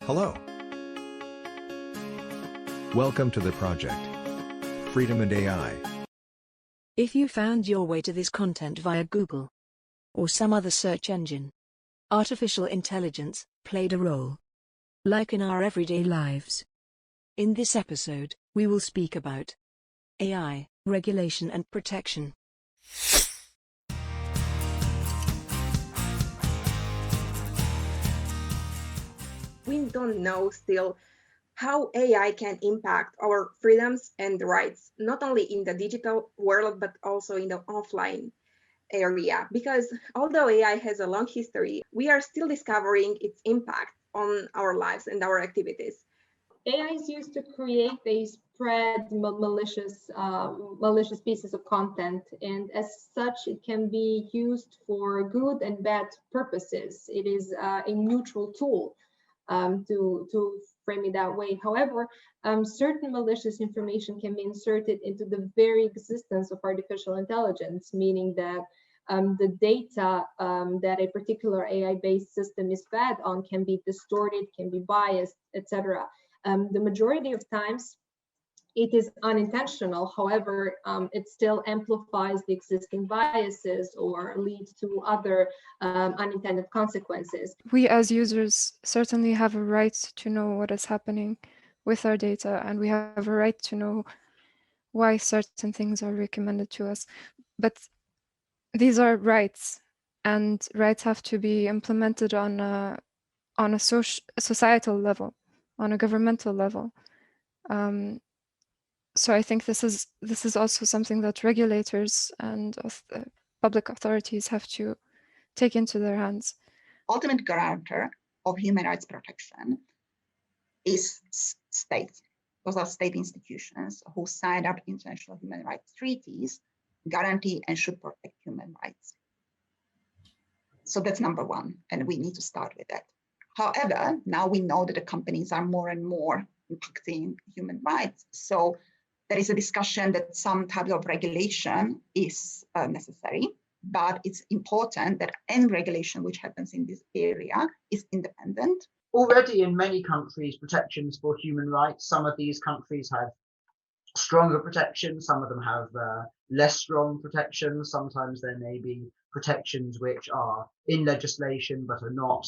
Hello. Welcome to the project Freedom and AI. If you found your way to this content via Google or some other search engine, artificial intelligence played a role, like in our everyday lives. In this episode, we will speak about AI, regulation and protection. We don't know still how AI can impact our freedoms and rights, not only in the digital world, but also in the offline area. Because although AI has a long history, we are still discovering its impact on our lives and our activities. AI is used to create these malicious pieces of content, and as such, it can be used for good and bad purposes. It is a neutral tool. To frame it that way. However, certain malicious information can be inserted into the very existence of artificial intelligence, meaning that the data that a particular AI-based system is fed on can be distorted, can be biased, etc. The majority of times, it is unintentional. However, it still amplifies the existing biases or leads to other unintended consequences. We as users certainly have a right to know what is happening with our data, and we have a right to know why certain things are recommended to us. But these are rights, and rights have to be implemented on a societal level, on a governmental level. So I think this is also something that regulators and public authorities have to take into their hands. Ultimate guarantor of human rights protection is states. Those are state institutions who signed up international human rights treaties, guarantee and should protect human rights. So that's number one, and we need to start with that. However, now we know that the companies are more and more impacting human rights. So there is a discussion that some type of regulation is necessary, but it's important that any regulation which happens in this area is independent. Already in many countries, protections for human rights, some of these countries have stronger protections, some of them have less strong protections. Sometimes there may be protections which are in legislation but are not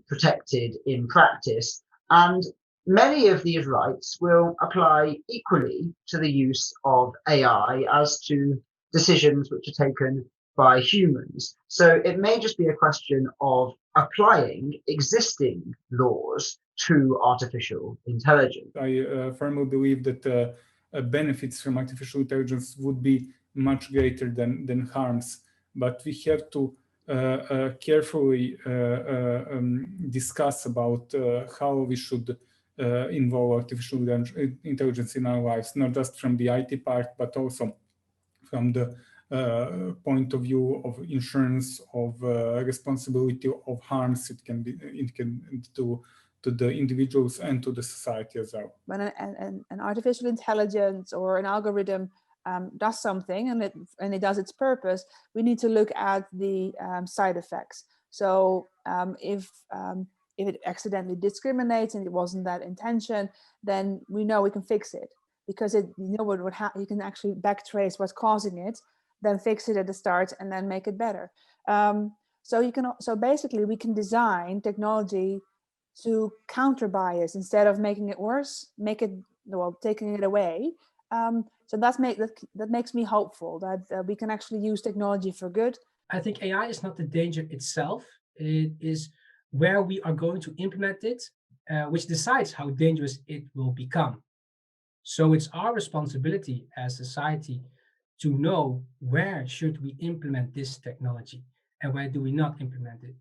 protected in practice. And many of these rights will apply equally to the use of AI as to decisions which are taken by humans. So it may just be a question of applying existing laws to artificial intelligence. I firmly believe that benefits from artificial intelligence would be much greater than harms, but we have to carefully discuss about how we should involve artificial intelligence in our lives, not just from the IT part, but also from the point of view of insurance, of responsibility of harms it can do to the individuals and to the society as well. When an artificial intelligence or an algorithm does something and it does its purpose, we need to look at the side effects. So if it accidentally discriminates and it wasn't that intention, then we know we can fix it, because you can actually backtrace what's causing it, then fix it at the start and then make it better. So basically we can design technology to counter bias instead of making it worse, taking it away. So that makes me hopeful that we can actually use technology for good. I think AI is not the danger itself. It is where we are going to implement it, which decides how dangerous it will become. So it's our responsibility as society to know where should we implement this technology and where do we not implement it.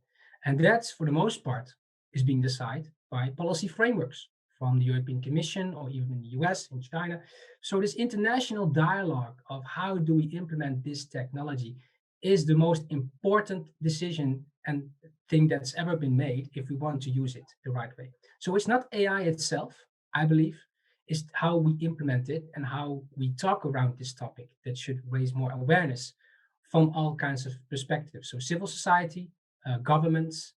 And that's, for the most part, is being decided by policy frameworks from the European Commission or even in the US, in China. So this international dialogue of how do we implement this technology is the most important decision and thing that's ever been made if we want to use it the right way. So it's not AI itself, I believe, it's how we implement it and how we talk around this topic that should raise more awareness from all kinds of perspectives. So civil society, governments,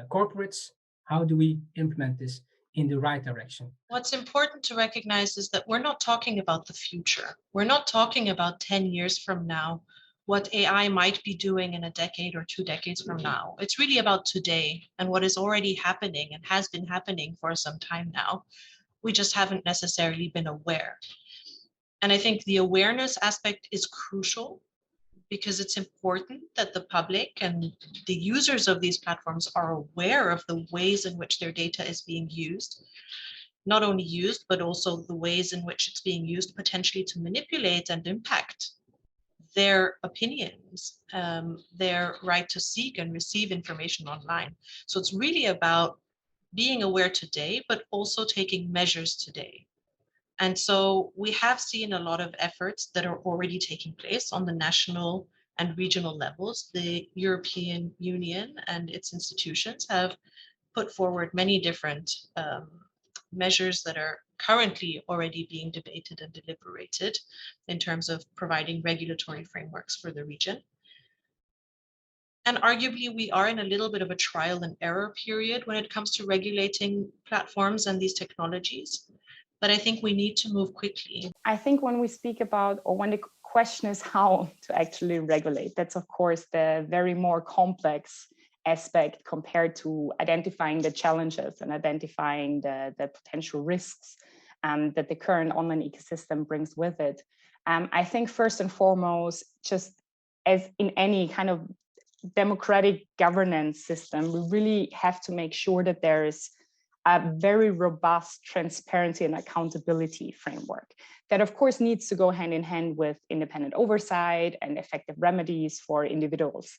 corporates, How do we implement this in the right direction? What's important to recognize is that we're not talking about the future. We're not talking about 10 years from now, what AI might be doing in a decade or 2 decades from now. It's really about today and what is already happening and has been happening for some time now. We just haven't necessarily been aware. And I think the awareness aspect is crucial because it's important that the public and the users of these platforms are aware of the ways in which their data is being used. Not only used, but also the ways in which it's being used potentially to manipulate and impact their opinions, their right to seek and receive information online. So it's really about being aware today, but also taking measures today. And so we have seen a lot of efforts that are already taking place on the national and regional levels. The European Union and its institutions have put forward many different measures that are currently already being debated and deliberated in terms of providing regulatory frameworks for the region. And arguably, we are in a little bit of a trial and error period when it comes to regulating platforms and these technologies. But I think we need to move quickly. I think when we speak about, or when the question is how to actually regulate, that's of course the very more complex aspect compared to identifying the challenges and identifying the potential risks that the current online ecosystem brings with it. I think first and foremost, just as in any kind of democratic governance system, we really have to make sure that there is a very robust transparency and accountability framework that of course needs to go hand in hand with independent oversight and effective remedies for individuals.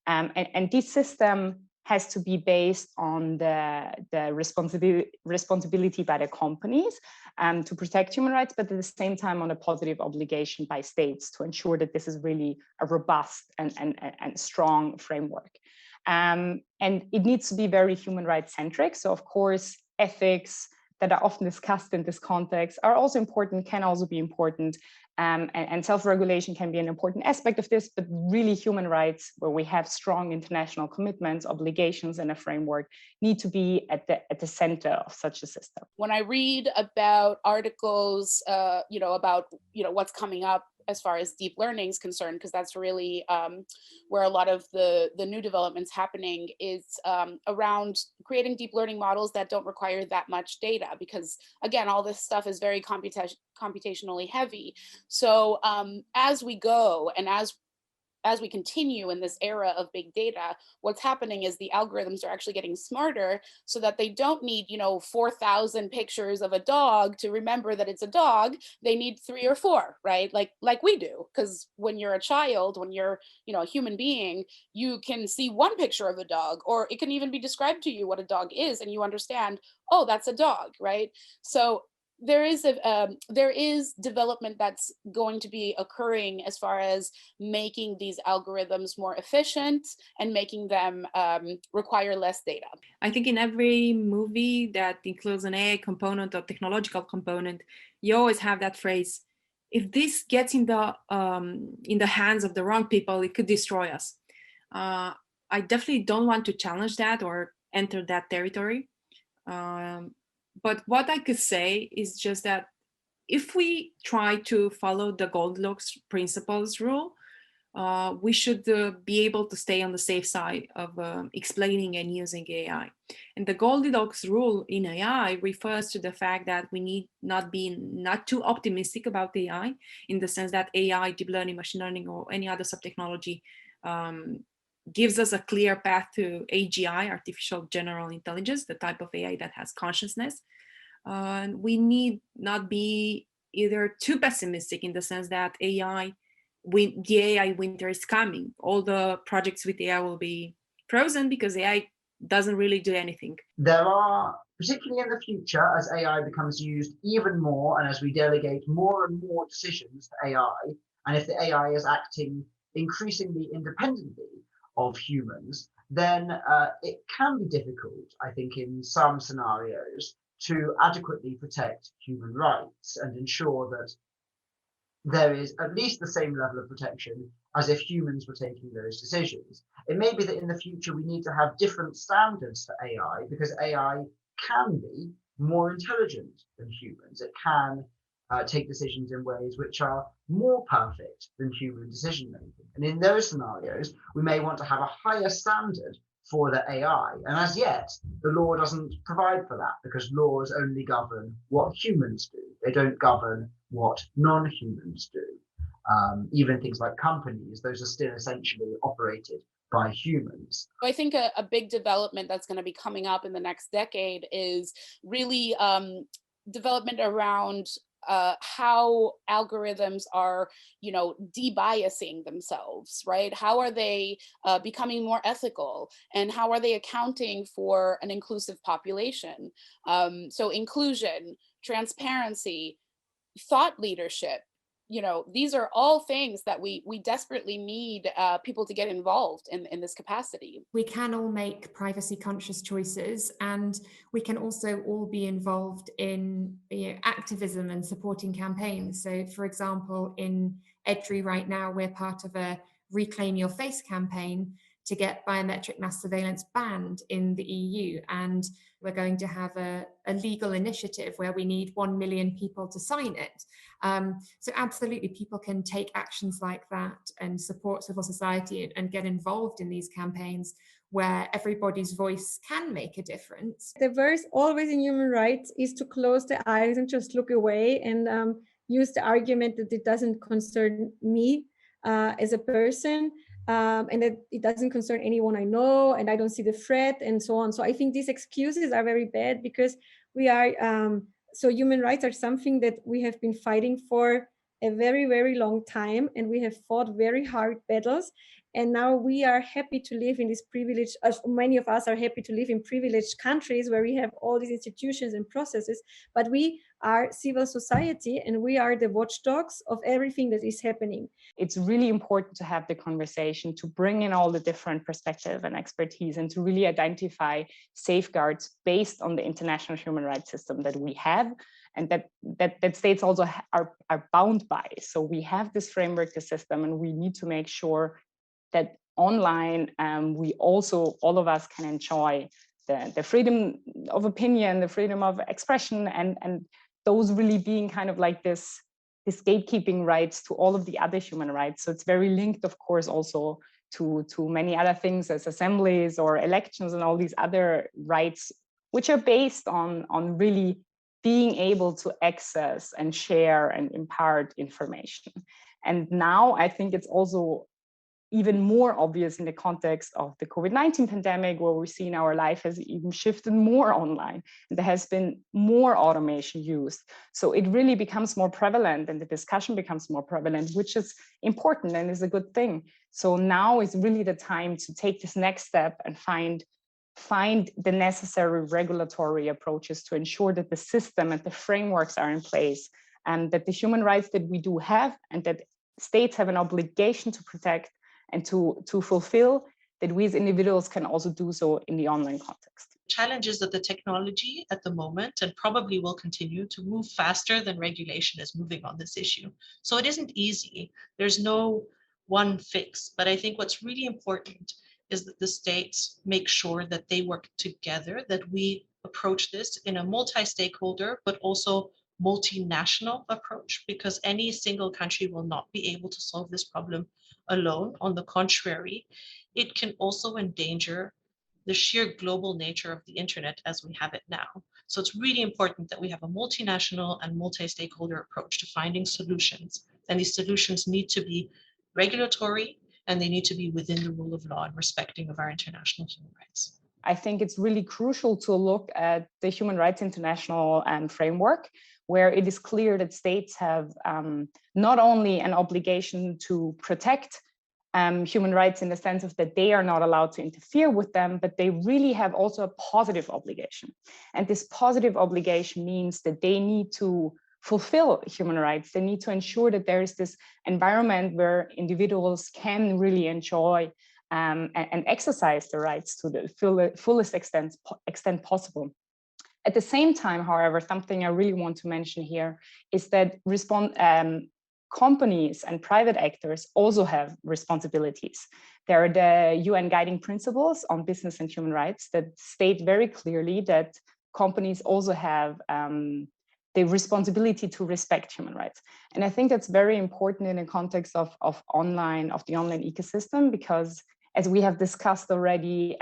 And this system has to be based on the responsibility by the companies to protect human rights, but at the same time on a positive obligation by states to ensure that this is really a robust and strong framework. And it needs to be very human rights centric. So of course, ethics that are often discussed in this context are also important, can also be important. And self-regulation can be an important aspect of this, but really human rights, where we have strong international commitments, obligations, and a framework, need to be at the center of such a system. When I read about articles, about what's coming up as far as deep learning is concerned, because that's really where a lot of the new developments happening is around creating deep learning models that don't require that much data, because again, all this stuff is very computationally heavy. So as we go and as we continue in this era of big data, what's happening is the algorithms are actually getting smarter so that they don't need, 4,000 pictures of a dog to remember that it's a dog. They need 3 or 4, right? Like we do, because when you're a child, when you're, a human being, you can see one picture of a dog, or it can even be described to you what a dog is, and you understand, oh, that's a dog, right? So there is development that's going to be occurring as far as making these algorithms more efficient and making them require less data. I think in every movie that includes an AI component or technological component, you always have that phrase, if this gets in the hands of the wrong people, it could destroy us. I definitely don't want to challenge that or enter that territory. But what I could say is just that if we try to follow the Goldilocks principles rule, we should be able to stay on the safe side of explaining and using AI. And the Goldilocks rule in AI refers to the fact that we need not be too optimistic about AI, in the sense that AI, deep learning, machine learning, or any other subtechnology gives us a clear path to AGI, artificial general intelligence, the type of AI that has consciousness. We need not be either too pessimistic, in the sense that the AI winter is coming. All the projects with AI will be frozen because AI doesn't really do anything. There are, particularly in the future, as AI becomes used even more, and as we delegate more and more decisions to AI, and if the AI is acting increasingly independently of humans, then it can be difficult, I think, in some scenarios to adequately protect human rights and ensure that there is at least the same level of protection as if humans were taking those decisions. It may be that in the future we need to have different standards for AI because AI can be more intelligent than humans. It can take decisions in ways which are more perfect than human decision making. And in those scenarios, we may want to have a higher standard for the AI. And as yet, the law doesn't provide for that because laws only govern what humans do. They don't govern what non-humans do. Even things like companies, those are still essentially operated by humans. I think a big development that's going to be coming up in the next decade is really development around how algorithms are, debiasing themselves, right? How are they becoming more ethical, and how are they accounting for an inclusive population? So inclusion, transparency, thought leadership, these are all things that we desperately need people to get involved in this capacity. We can all make privacy conscious choices, and we can also all be involved in activism and supporting campaigns. So for example, in EDRI right now, we're part of a Reclaim Your Face campaign to get biometric mass surveillance banned in the EU. And we're going to have a legal initiative where we need 1 million people to sign it. So absolutely, people can take actions like that and support civil society and get involved in these campaigns where everybody's voice can make a difference. The verse always in human rights is to close the eyes and just look away and use the argument that it doesn't concern me as a person. And that it doesn't concern anyone I know, and I don't see the threat, and so on. So I think these excuses are very bad because we are, so human rights are something that we have been fighting for a very, very long time, and we have fought very hard battles. And now we are happy to live in this privileged, many of us are happy to live in privileged countries where we have all these institutions and processes, but we are civil society and we are the watchdogs of everything that is happening. It's really important to have the conversation, to bring in all the different perspectives and expertise, and to really identify safeguards based on the international human rights system that we have, and that states also are bound by. So we have this framework, the system, and we need to make sure that online we also, all of us, can enjoy the freedom of opinion, the freedom of expression, and those really being kind of like this gatekeeping rights to all of the other human rights. So it's very linked, of course, also to many other things as assemblies or elections and all these other rights, which are based on really being able to access and share and impart information. And now I think it's also even more obvious in the context of the COVID-19 pandemic, where we've seen our life has even shifted more online, and there has been more automation used. So it really becomes more prevalent, and the discussion becomes more prevalent, which is important and is a good thing. So now is really the time to take this next step and find the necessary regulatory approaches to ensure that the system and the frameworks are in place, and that the human rights that we do have and that states have an obligation to protect and to fulfill, that we as individuals can also do so in the online context. Challenge is that the technology at the moment, and probably will continue to move faster than regulation is moving on this issue. So it isn't easy. There's no one fix, but I think what's really important is that the states make sure that they work together, that we approach this in a multi-stakeholder, but also multinational approach, because any single country will not be able to solve this problem alone. On the contrary, it can also endanger the sheer global nature of the internet as we have it now. So it's really important that we have a multinational and multi-stakeholder approach to finding solutions. And these solutions need to be regulatory, and they need to be within the rule of law and respecting of our international human rights. I think it's really crucial to look at the Human Rights International framework, where it is clear that states have not only an obligation to protect human rights in the sense of that they are not allowed to interfere with them, but they really have also a positive obligation. And this positive obligation means that they need to fulfill human rights. They need to ensure that there is this environment where individuals can really enjoy and exercise their rights to the fullest extent possible. At the same time, however, something I really want to mention here is that companies and private actors also have responsibilities. There are the UN guiding principles on business and human rights that state very clearly that companies also have the responsibility to respect human rights. And I think that's very important in the context of the online ecosystem, because as we have discussed already,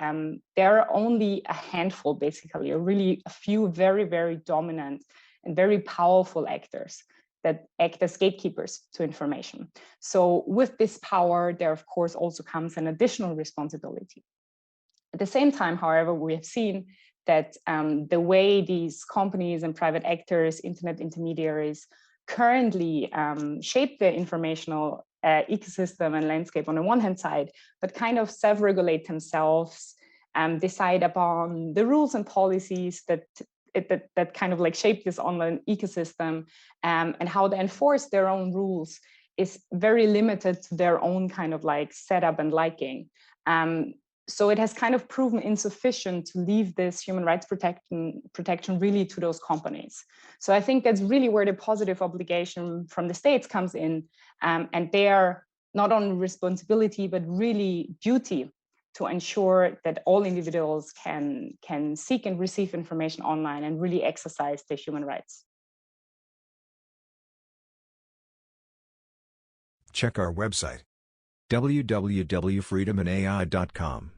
there are only a handful, basically, or really a few very, very dominant and very powerful actors that act as gatekeepers to information. So with this power, there of course also comes an additional responsibility. At the same time, however, we have seen that the way these companies and private actors, internet intermediaries, currently shape the informational ecosystem and landscape on the one hand side, but kind of self-regulate themselves, decide upon the rules and policies that kind of like shape this online ecosystem, and how they enforce their own rules is very limited to their own kind of like setup and liking. So it has kind of proven insufficient to leave this human rights protection really to those companies. So I think that's really where the positive obligation from the states comes in, and their not only responsibility, but really duty to ensure that all individuals can seek and receive information online and really exercise their human rights. Check our website, www.freedomandai.com.